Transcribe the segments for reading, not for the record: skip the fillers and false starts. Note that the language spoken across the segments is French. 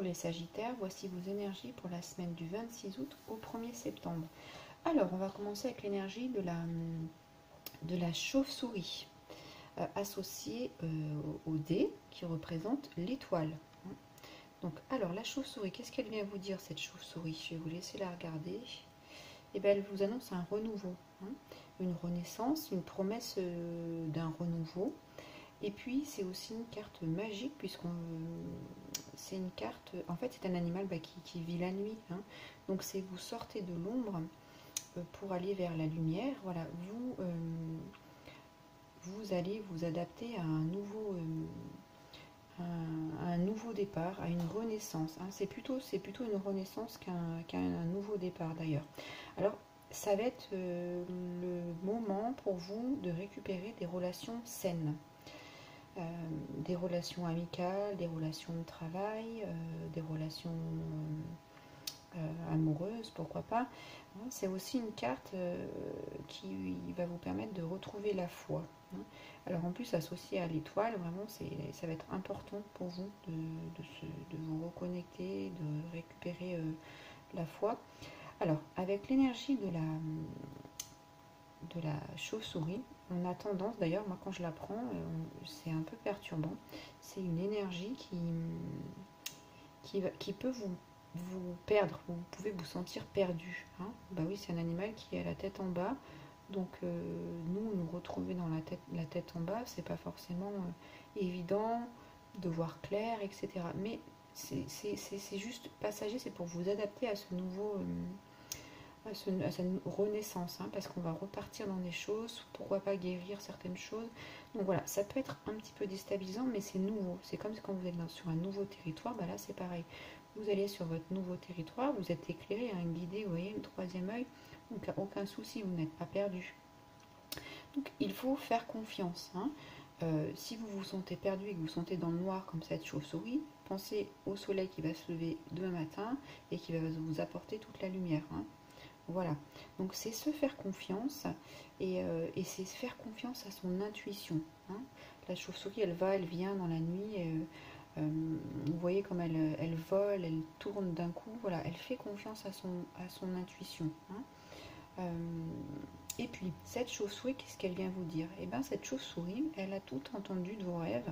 les Sagittaires, voici vos énergies pour la semaine du 26 août au 1er septembre. Alors, on va commencer avec l'énergie de la chauve-souris, associée au dé qui représente l'étoile. Donc, alors, la chauve-souris, qu'est-ce qu'elle vient vous dire, cette chauve-souris? Je vais vous laisser la regarder. Et bien, elle vous annonce un renouveau, une renaissance, une promesse d'un renouveau. Et puis, c'est aussi une carte magique, c'est une carte, en fait, c'est un animal qui vit la nuit. Donc, c'est vous sortez de l'ombre pour aller vers la lumière. Voilà, vous allez vous adapter à un nouveau départ, à une renaissance. C'est plutôt une renaissance qu'un nouveau départ d'ailleurs. Alors, ça va être le moment pour vous de récupérer des relations saines. Des relations amicales, des relations de travail, des relations amoureuses, pourquoi pas. C'est aussi une carte qui va vous permettre de retrouver la foi. Alors en plus, associé à l'étoile, vraiment, ça va être important pour vous de vous reconnecter, de récupérer la foi. Alors, avec l'énergie de la chauve-souris, on a tendance, d'ailleurs, moi quand je la prends, c'est un peu perturbant. C'est une énergie qui peut vous perdre, vous pouvez vous sentir perdu. Bah oui, c'est un animal qui a la tête en bas, donc nous retrouver dans la tête en bas, c'est pas forcément évident de voir clair, etc. Mais c'est juste passager, c'est pour vous adapter à ce nouveau... à sa renaissance, parce qu'on va repartir dans des choses, pourquoi pas guérir certaines choses. Donc voilà, ça peut être un petit peu déstabilisant, mais c'est nouveau. C'est comme quand vous êtes sur un nouveau territoire, bah là c'est pareil. Vous allez sur votre nouveau territoire, vous êtes éclairé, guidé, vous voyez, le troisième œil, donc aucun souci, vous n'êtes pas perdu. Donc il faut faire confiance. Si vous vous sentez perdu et que vous sentez dans le noir comme cette chauve-souris, pensez au soleil qui va se lever demain matin et qui va vous apporter toute la lumière. Voilà, donc c'est se faire confiance et c'est se faire confiance à son intuition. La chauve-souris, elle vient dans la nuit. Vous voyez comme elle vole, elle tourne d'un coup. Voilà, elle fait confiance à son intuition. Et puis, cette chauve-souris, qu'est-ce qu'elle vient vous dire? Eh bien, cette chauve-souris, elle a tout entendu de vos rêves.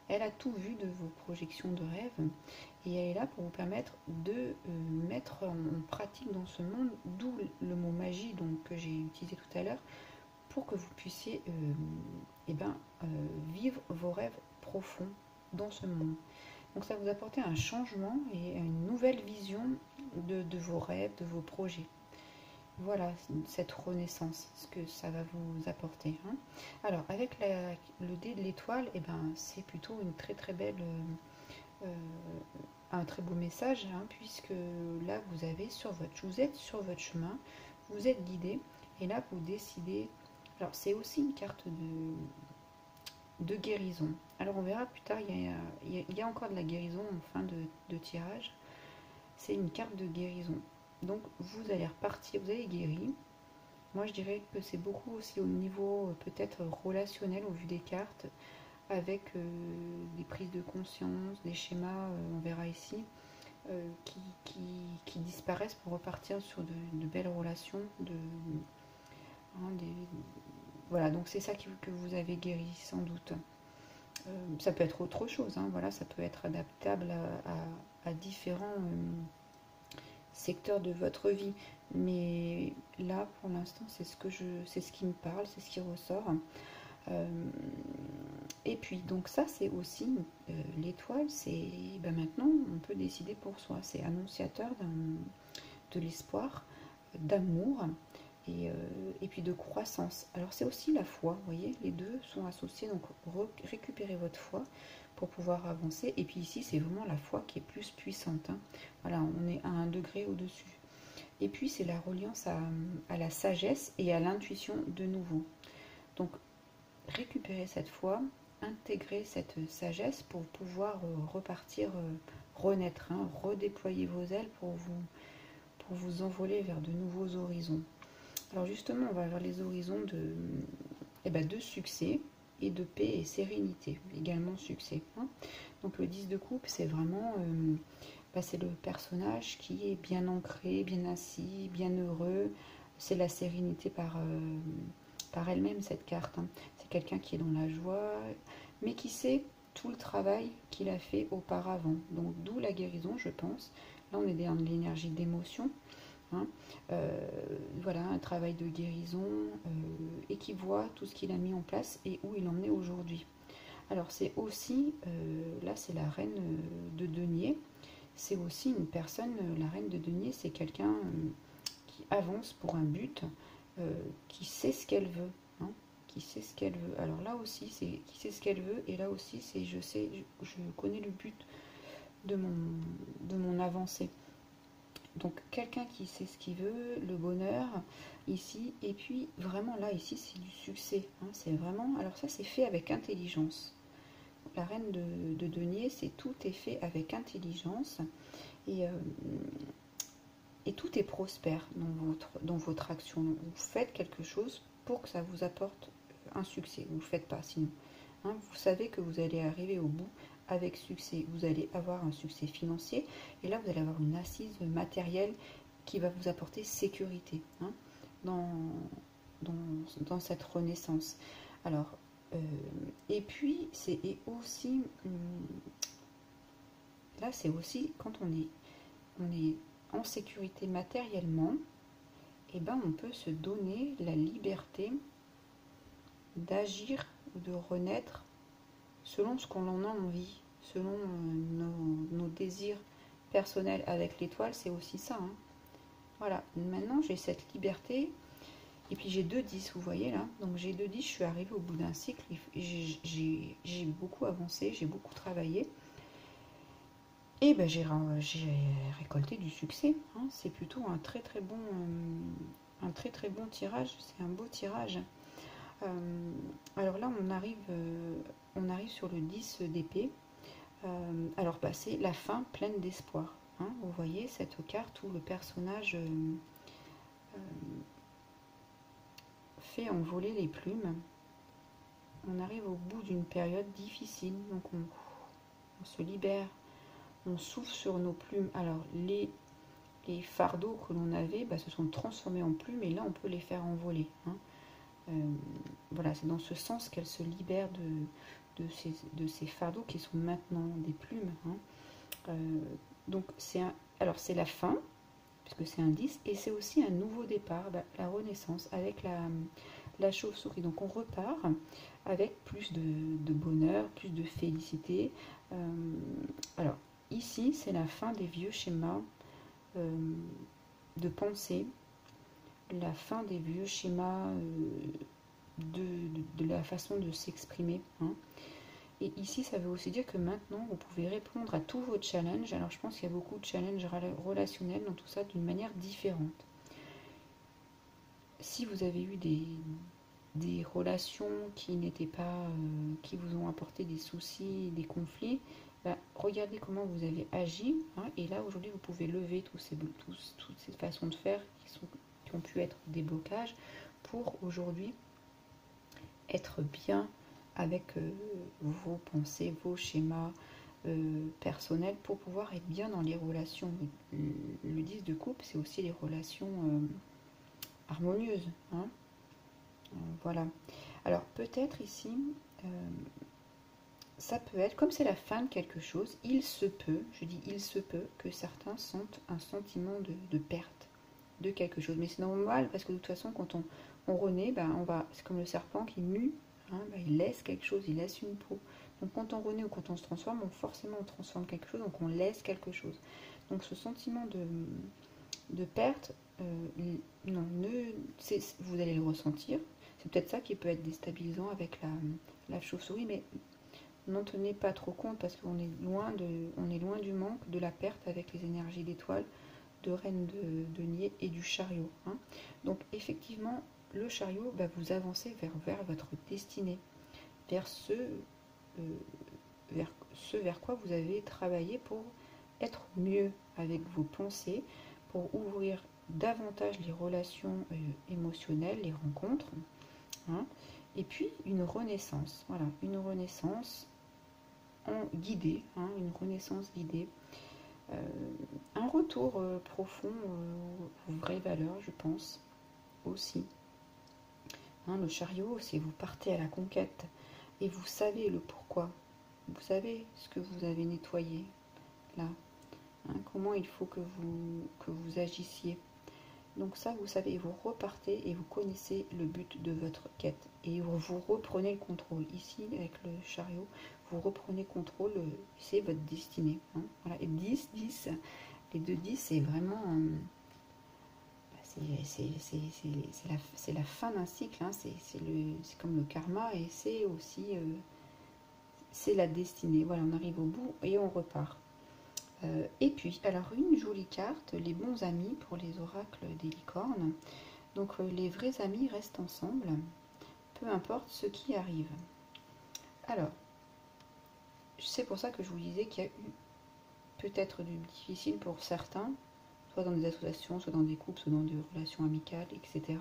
Elle a tout vu de vos projections de rêve et elle est là pour vous permettre de mettre en pratique dans ce monde, d'où le mot magie que j'ai utilisé tout à l'heure, pour que vous puissiez vivre vos rêves profonds dans ce monde. Donc ça va vous apporter un changement et une nouvelle vision de vos rêves, de vos projets. Voilà cette renaissance, ce que ça va vous apporter. Alors avec le dé de l'étoile, c'est plutôt une très très belle, un très beau message, puisque là vous êtes sur votre chemin, vous êtes guidé, et là vous décidez. Alors c'est aussi une carte de guérison. Alors on verra plus tard, il y a encore de la guérison en fin de tirage. C'est une carte de guérison. Donc vous allez repartir, vous avez guéri. Moi je dirais que c'est beaucoup aussi au niveau peut-être relationnel au vu des cartes, avec des prises de conscience, des schémas, on verra ici, qui disparaissent pour repartir sur de belles relations. Voilà, donc c'est ça que vous avez guéri sans doute. Ça peut être autre chose, voilà, ça peut être adaptable à différents secteur de votre vie, mais là pour l'instant c'est ce qui me parle, c'est ce qui ressort. Et puis donc ça c'est aussi l'étoile, c'est maintenant on peut décider pour soi, c'est annonciateur de l'espoir, d'amour et puis de croissance. Alors c'est aussi la foi, vous voyez, les deux sont associés, donc récupérez votre foi pour pouvoir avancer. Et puis ici, c'est vraiment la foi qui est plus puissante. Voilà, on est à un degré au-dessus. Et puis, c'est la reliance à la sagesse et à l'intuition de nouveau. Donc, récupérez cette foi, intégrez cette sagesse pour pouvoir repartir, renaître, redéployer vos ailes pour vous envoler vers de nouveaux horizons. Alors justement, on va vers les horizons de succès et de paix et sérénité, également succès. Donc le 10 de coupe, c'est vraiment c'est le personnage qui est bien ancré, bien assis, bien heureux. C'est la sérénité par elle-même, cette carte. Hein. C'est quelqu'un qui est dans la joie, mais qui sait tout le travail qu'il a fait auparavant. Donc d'où la guérison, je pense. Là, on est dans l'énergie d'émotion. Hein. Voilà, un travail de guérison et qui voit tout ce qu'il a mis en place et où il en est aujourd'hui. Alors c'est aussi, là c'est la reine de denier, c'est aussi une personne, la reine de denier, c'est quelqu'un qui avance pour un but, qui sait ce qu'elle veut, hein, qui sait ce qu'elle veut. Alors là aussi, c'est qui sait ce qu'elle veut, et là aussi, c'est je connais le but de mon avancée. Donc quelqu'un qui sait ce qu'il veut, le bonheur ici, et puis vraiment là, ici, c'est du succès. Hein, c'est vraiment, alors ça, c'est fait avec intelligence. La reine de denier, c'est tout est fait avec intelligence et, euh, et tout est prospère dans votre action. Vous faites quelque chose pour que ça vous apporte un succès. Vous ne le faites pas sinon. Hein, vous savez que vous allez arriver au bout avec succès. Vous allez avoir un succès financier et là vous allez avoir une assise matérielle qui va vous apporter sécurité, hein, dans, dans cette renaissance. Alors, et puis c'est aussi là c'est aussi quand on est en sécurité matériellement, et ben on peut se donner la liberté d'agir ou de renaître selon ce qu'on en a envie, selon nos désirs personnels. Avec l'étoile, c'est aussi ça. Hein. Voilà, maintenant j'ai cette liberté. Et puis j'ai 2-10, vous voyez là. Donc j'ai 2-10, je suis arrivée au bout d'un cycle. J'ai beaucoup avancé, j'ai beaucoup travaillé. Et ben j'ai récolté du succès. Hein. C'est plutôt un très très bon tirage. C'est un beau tirage. Alors là, on arrive sur le 10 d'épée. Alors bah, c'est la fin pleine d'espoir. Hein. Vous voyez cette carte où le personnage fait envoler les plumes. On arrive au bout d'une période difficile. Donc on se libère. On souffle sur nos plumes. Alors les fardeaux que l'on avait bah, se sont transformés en plumes et là on peut les faire envoler. Hein. Voilà, c'est dans ce sens qu'elle se libère de ces fardeaux qui sont maintenant des plumes. Hein. Donc c'est la fin, puisque c'est un 10, et c'est aussi un nouveau départ, la renaissance avec la chauve-souris. Donc on repart avec plus de bonheur, plus de félicité. Alors ici, c'est la fin des vieux schémas de pensée, la fin des vieux schémas de la façon de s'exprimer. Hein. Et ici, ça veut aussi dire que maintenant, vous pouvez répondre à tous vos challenges. Alors, je pense qu'il y a beaucoup de challenges relationnels dans tout ça d'une manière différente. Si vous avez eu des relations qui n'étaient pas, qui vous ont apporté des soucis, des conflits, bah, regardez comment vous avez agi. Hein, et là, aujourd'hui, vous pouvez lever toutes ces façons de faire qui ont pu être des blocages pour aujourd'hui être bien avec vos pensées, vos schémas personnels pour pouvoir être bien dans les relations. Le 10 de coupe, c'est aussi les relations harmonieuses. Hein. Voilà. Alors peut-être ici, ça peut être, comme c'est la fin de quelque chose, il se peut, je dis il se peut, que certains sentent un sentiment de perte de quelque chose. Mais c'est normal parce que de toute façon, quand on renaît, ben, c'est comme le serpent qui mue. Hein, ben, il laisse quelque chose, il laisse une peau. Donc quand on renaît ou quand on se transforme, forcément on transforme quelque chose, donc on laisse quelque chose. Donc ce sentiment de perte, non, vous allez le ressentir. C'est peut-être ça qui peut être déstabilisant avec la chauve-souris, mais n'en tenez pas trop compte parce qu'on est loin du manque, de la perte avec les énergies d'étoiles, de reine de denier et du chariot. Hein. Donc effectivement, le chariot, bah, vous avancez vers votre destinée, vers vers quoi vous avez travaillé pour être mieux avec vos pensées, pour ouvrir davantage les relations émotionnelles, les rencontres. Hein. Et puis une renaissance, voilà, une renaissance guidée, hein, une renaissance guidée. un retour profond aux vraies valeurs, je pense, aussi. Hein, le chariot, c'est vous partez à la conquête et vous savez le pourquoi. Vous savez ce que vous avez nettoyé, là. Hein, comment il faut que vous agissiez. Donc ça, vous savez, vous repartez et vous connaissez le but de votre quête. Et vous reprenez le contrôle. Ici, avec le chariot, vous reprenez contrôle, c'est votre destinée. Hein. Voilà. Et 10, 10, les deux 10, c'est vraiment... c'est la fin d'un cycle. Hein. C'est comme le karma et c'est aussi... c'est la destinée. Voilà, on arrive au bout et on repart. Et puis, alors une jolie carte, les bons amis pour les oracles des licornes. Donc les vrais amis restent ensemble, peu importe ce qui arrive. Alors, c'est pour ça que je vous disais qu'il y a eu peut-être du difficile pour certains, soit dans des associations, soit dans des couples, soit dans des relations amicales, etc.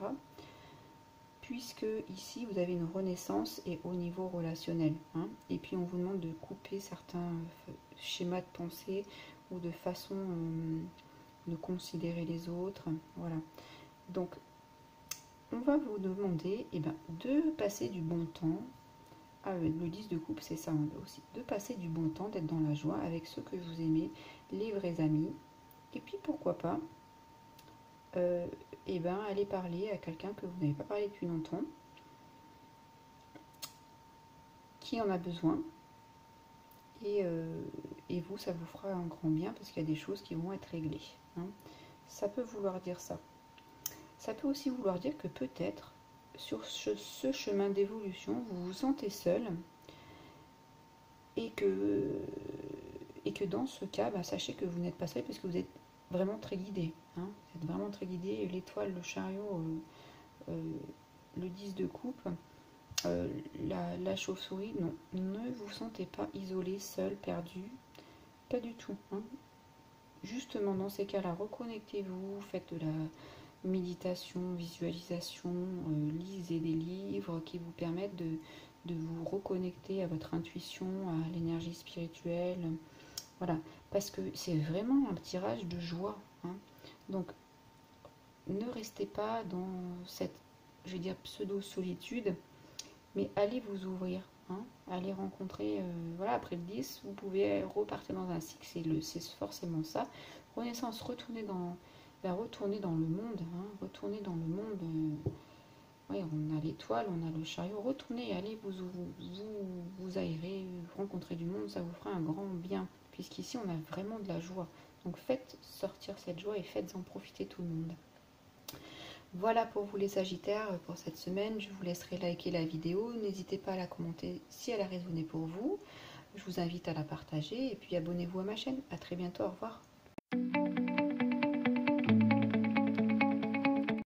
Puisque ici, vous avez une renaissance et au niveau relationnel. Hein, et puis, on vous demande de couper certains schémas de pensée ou de façon de considérer les autres. Voilà. Donc, on va vous demander de passer du bon temps. Ah, le 10 de coupe, c'est ça aussi. De passer du bon temps, d'être dans la joie avec ceux que vous aimez, les vrais amis. Et puis, pourquoi pas, aller parler à quelqu'un que vous n'avez pas parlé depuis longtemps, qui en a besoin. Et vous, ça vous fera un grand bien parce qu'il y a des choses qui vont être réglées. Hein. Ça peut vouloir dire ça. Ça peut aussi vouloir dire que peut-être, sur ce chemin d'évolution, vous vous sentez seul et que dans ce cas, sachez que vous n'êtes pas seul parce que vous êtes vraiment très guidé. Hein. Vous êtes vraiment très guidé. L'étoile, le chariot, le 10 de coupe, la chauve-souris, non. Ne vous sentez pas isolé, seul, perdu. Pas du tout. Hein. Justement, dans ces cas-là, reconnectez-vous, faites de la méditation, visualisation, lisez des livres qui vous permettent de vous reconnecter à votre intuition, à l'énergie spirituelle. Voilà, parce que c'est vraiment un tirage de joie. Hein. Donc, ne restez pas dans cette, je vais dire, pseudo-solitude, mais allez vous ouvrir. Hein. Allez rencontrer, voilà, après le 10, vous pouvez repartir dans un cycle, c'est forcément ça. Renaissance, retourner dans le monde, hein, retourner dans le monde. Oui, on a l'étoile, on a le chariot. Retournez, allez vous aérer, rencontrer du monde, ça vous fera un grand bien. Puisqu'ici, on a vraiment de la joie. Donc faites sortir cette joie et faites-en profiter tout le monde. Voilà pour vous les Sagittaires pour cette semaine. Je vous laisserai liker la vidéo. N'hésitez pas à la commenter si elle a résonné pour vous. Je vous invite à la partager et puis abonnez-vous à ma chaîne. À très bientôt, au revoir.